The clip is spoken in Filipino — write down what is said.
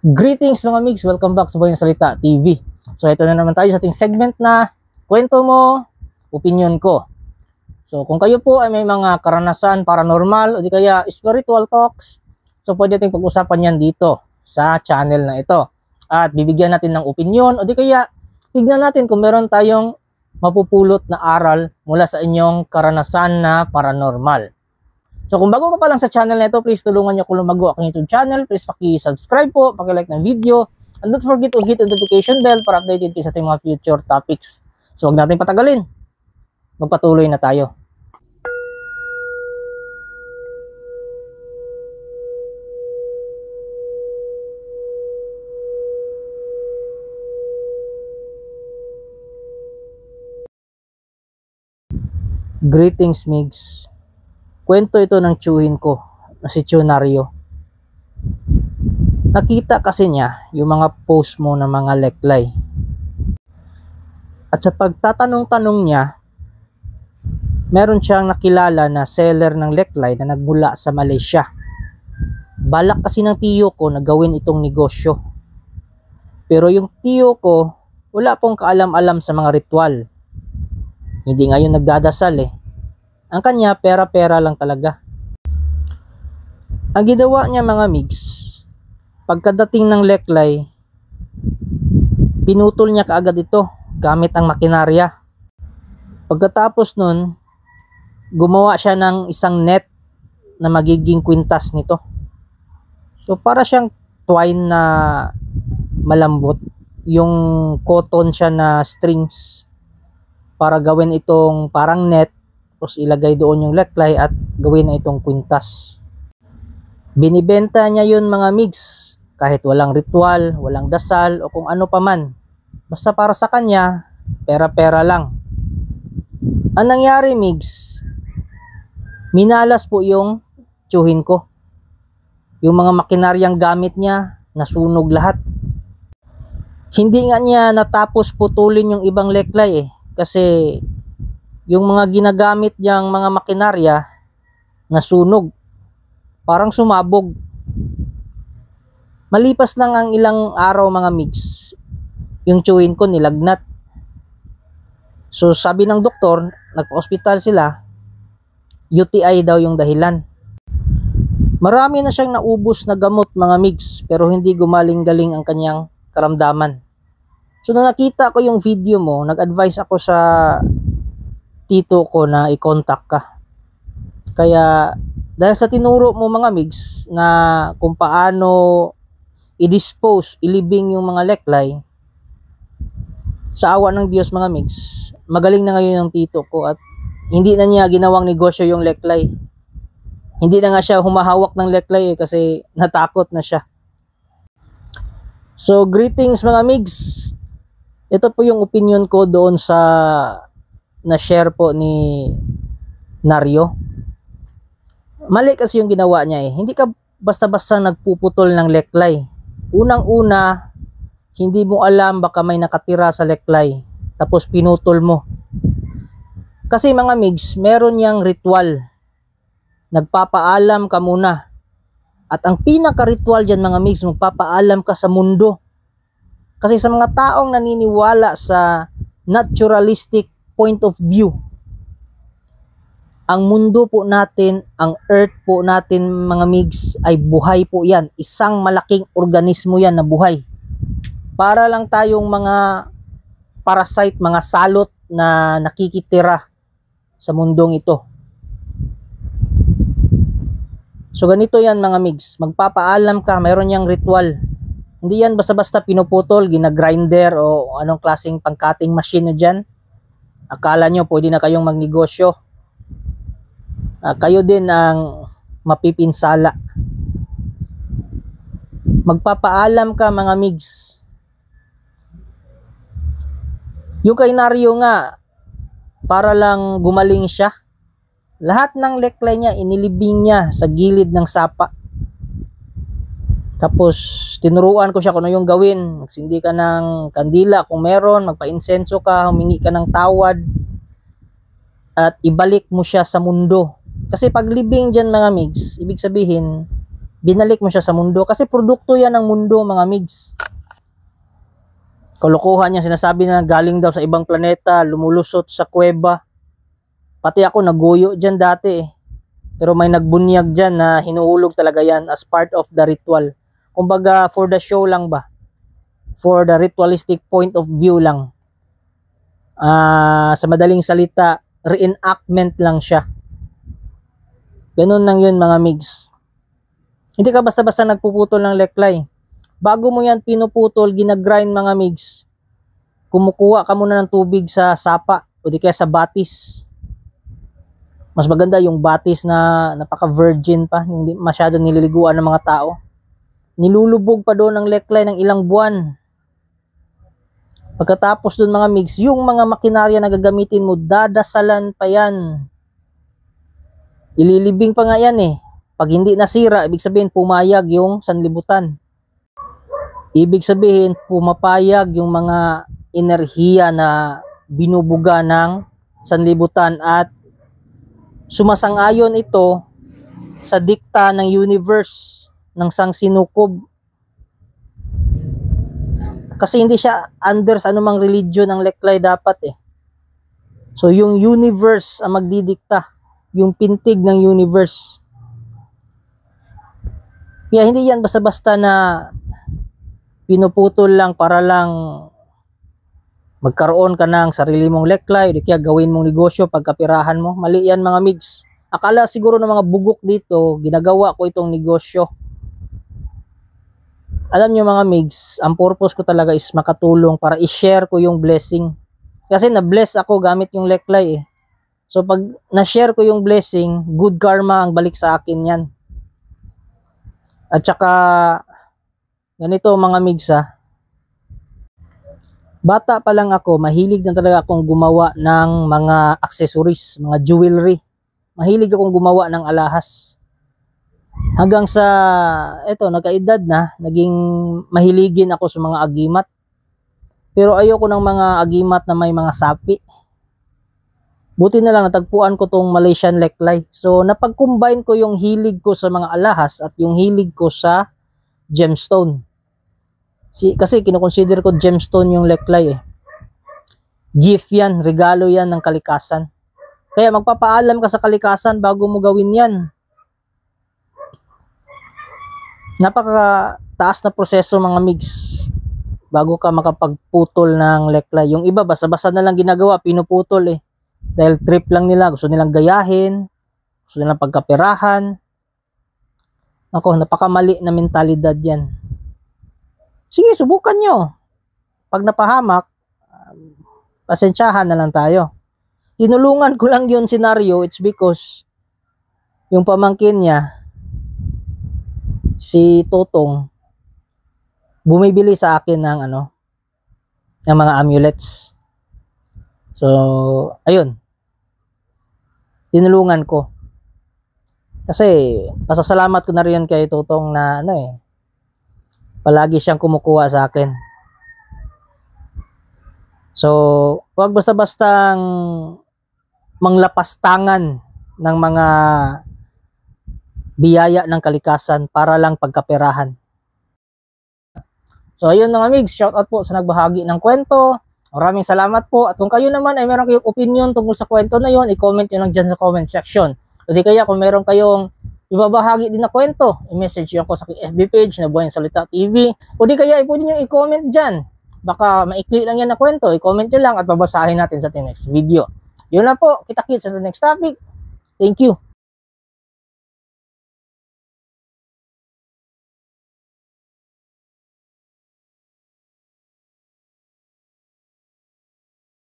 Greetings mga migs! Welcome back sa Boy ng Salita TV. So ito na naman tayo sa ating segment na kwento mo, opinion ko. So kung kayo po ay may mga karanasan paranormal o di kaya spiritual talks, so pwede natin pag-usapan yan dito sa channel na ito. At bibigyan natin ng opinion o di kaya tignan natin kung meron tayong mapupulot na aral mula sa inyong karanasan na paranormal. So kung bago ka pa lang sa channel na ito, please tulungan niyo ako lumago aking YouTube channel. Please paki-subscribe po, paki-like ng video, and don't forget to hit the notification bell para updated kayo sa ating mga future topics. So huwag natin patagalin. Magpatuloy na tayo. Greetings, migs. Kwento ito ng tiyuhin ko na si Nario. Nakita kasi niya yung mga post mo ng mga leklay. At sa pagtatanong-tanong niya, meron siyang nakilala na seller ng leklay na nagmula sa Malaysia. Balak kasi ng tiyo ko na gawin itong negosyo. Pero yung tiyo ko, wala pong kaalam-alam sa mga ritual. Hindi ngayon nagdadasal eh. Ang kanya, pera-pera lang talaga. Ang ginawa niya mga migs, pagkadating ng leklay, pinutol niya kaagad ito gamit ang makinarya. Pagkatapos nun, gumawa siya ng isang net na magiging kwintas nito. So para siyang twine na malambot, yung cotton siya na strings para gawin itong parang net. Tapos ilagay doon yung leklay at gawin na itong kwintas. Binibenta niya yun mga migs, kahit walang ritual, walang dasal o kung ano pa man. Basta para sa kanya, pera-pera lang. Ang nangyari migs, minalas po yung tiyuhin ko. Yung mga makinaryang gamit niya, nasunog lahat. Hindi nga niya natapos putulin yung ibang leklay eh, kasi yung mga ginagamit niyang mga makinarya nasunog. Parang sumabog. Malipas lang ang ilang araw mga migs, yung tiyuhin ko nilagnat. So sabi ng doktor, nagpa-hospital sila, UTI daw yung dahilan. Marami na siyang naubos na gamot mga migs, pero hindi gumaling-galing ang kanyang karamdaman. So nung nakita ko yung video mo, nag-advise ako sa tito ko na i-contact ka. Kaya dahil sa tinuro mo mga migs na kung paano i-dispose, ilibing yung mga leklay, sa awa ng Diyos mga migs, magaling na ngayon yung tito ko at hindi na niya ginawang negosyo yung leklay. Hindi na nga siya humahawak ng leklay kasi natakot na siya. So greetings mga migs. Ito po yung opinion ko doon sa na-share po ni Nario. Mali kasi yung ginawa niya eh. Hindi ka basta-basta nagpuputol ng leklay. Unang-una, hindi mo alam baka may nakatira sa leklay. Tapos pinutol mo. Kasi mga migs, meron niyang ritual. Nagpapaalam ka muna. At ang pinaka-ritual dyan mga migs, magpapaalam ka sa mundo. Kasi sa mga taong naniniwala sa naturalistic point of view, ang mundo po natin, ang earth po natin mga migs ay buhay po yan. Isang malaking organismo yan na buhay. Para lang tayong mga parasite, mga salot na nakikitira sa mundong ito. So ganito yan mga migs, magpapaalam ka, mayroon yang ritual. Hindi yan basta-basta pinuputol, ginagrinder o anong klaseng pang-cutting machine na dyan. Akala nyo pwede na kayong magnegosyo. Kayo din ang mapipinsala. Magpapaalam ka mga migs. Yung kay Nario nga, para lang gumaling siya. Lahat ng leklay niya, inilibing niya sa gilid ng sapa. Tapos tinuruan ko siya kung ano yung gawin. Magsindi ka ng kandila kung meron, magpa-insenso ka, humingi ka ng tawad at ibalik mo siya sa mundo. Kasi pag libing dyan mga migs, ibig sabihin Binalik mo siya sa mundo kasi produkto yan ng mundo, mga migs. Kalokohan niya, sinasabi na galing daw sa ibang planeta, lumulusot sa kuweba. Pati ako naguyo dyan dati eh. Pero may nagbunyag dyan na hinuhulog talaga yan as part of the ritual. Kumbaga for the show lang ba? For the ritualistic point of view lang. Sa madaling salita, reenactment lang siya. Ganun lang yun, mga migs. Hindi ka basta-basta nagpuputol ng leklay. Bago mo yan pinuputol, ginagrind, mga migs, kumukuha ka muna ng tubig sa sapa o di kaya sa batis. Mas maganda yung batis na napaka-virgin pa, hindi masyado nililiguan ng mga tao. Nilulubog pa doon ang leklay ng ilang buwan. Pagkatapos doon, mga migs, yung mga makinarya na gagamitin mo, dadasalan pa yan. Ililibing pa nga yan eh. Pag hindi nasira, ibig sabihin pumayag yung sanlibutan. Ibig sabihin pumapayag yung mga enerhiya na binubuga ng sanlibutan at sumasang-ayon ito sa dikta ng universe, ng sangsinukob. Kasi hindi siya under sa anumang religion ang leklay dapat eh. So yung universe ang magdidikta, yung pintig ng universe. Kaya hindi yan basta-basta na pinuputol lang para lang magkaroon ka ng sarili mong leklay, o kaya gawin mong negosyo pagkapirahan mo. Mali yan, mga migs. Akala siguro ng mga bugok dito, ginagawa ko itong negosyo. Alam nyo, mga migs, ang purpose ko talaga is makatulong para i-share ko yung blessing. Kasi na-bless ako gamit yung leklay eh. So pag na-share ko yung blessing, good karma ang balik sa akin yan. At saka, ganito, mga migs ha. Bata pa lang ako, mahilig na talaga akong gumawa ng mga accessories, mga jewelry. Mahilig akong gumawa ng alahas. Hanggang sa, eto, nagkaedad na, naging mahiligin ako sa mga agimat. Pero ayoko ng mga agimat na may mga sapi. Buti na lang natagpuan ko tong Malaysian leklay. So napag-combine ko yung hilig ko sa mga alahas at yung hilig ko sa gemstone. Kasi kinoconsider ko gemstone yung leklay eh. Gift yan, regalo yan ng kalikasan. Kaya magpapaalam ka sa kalikasan bago mo gawin yan. Napaka taas na proseso, mga migs, bago ka makapagputol ng leklay. Yung iba basta-basta na lang ginagawa, pinuputol eh. Dahil trip lang nila, gusto nilang gayahin, gusto nilang pagkaperahan. Ako, napakamali na mentalidad yan. Sige, subukan nyo. Pag napahamak, pasensyahan na lang tayo. Tinulungan ko lang yung senaryo, it's because yung pamangkin niya, si Totong, bumibili sa akin ng ng mga amulets. So, ayun. Tinulungan ko. Kasi, pasasalamat ko na rin kay Totong na palagi siyang kumukuha sa akin. So, wag basta-bastang manglapastangan ng mga biyaya ng kalikasan para lang pagkaperahan. So, ayun mga migs, shout out po sa nagbahagi ng kwento. Maraming salamat po. At kung kayo naman ay meron kayong opinion tungkol sa kwento na yon, i-comment nyo lang dyan sa comment section. O di kaya kung meron kayong ibabahagi din na kwento, i-message nyo ako sa FB page na Buhay ng Salita TV. O di kaya pwede nyo i-comment dyan. Baka maikli lang yan na kwento. I-comment nyo lang at babasahin natin sa next video. Yun lang po. Kita-kits sa next topic. Thank you.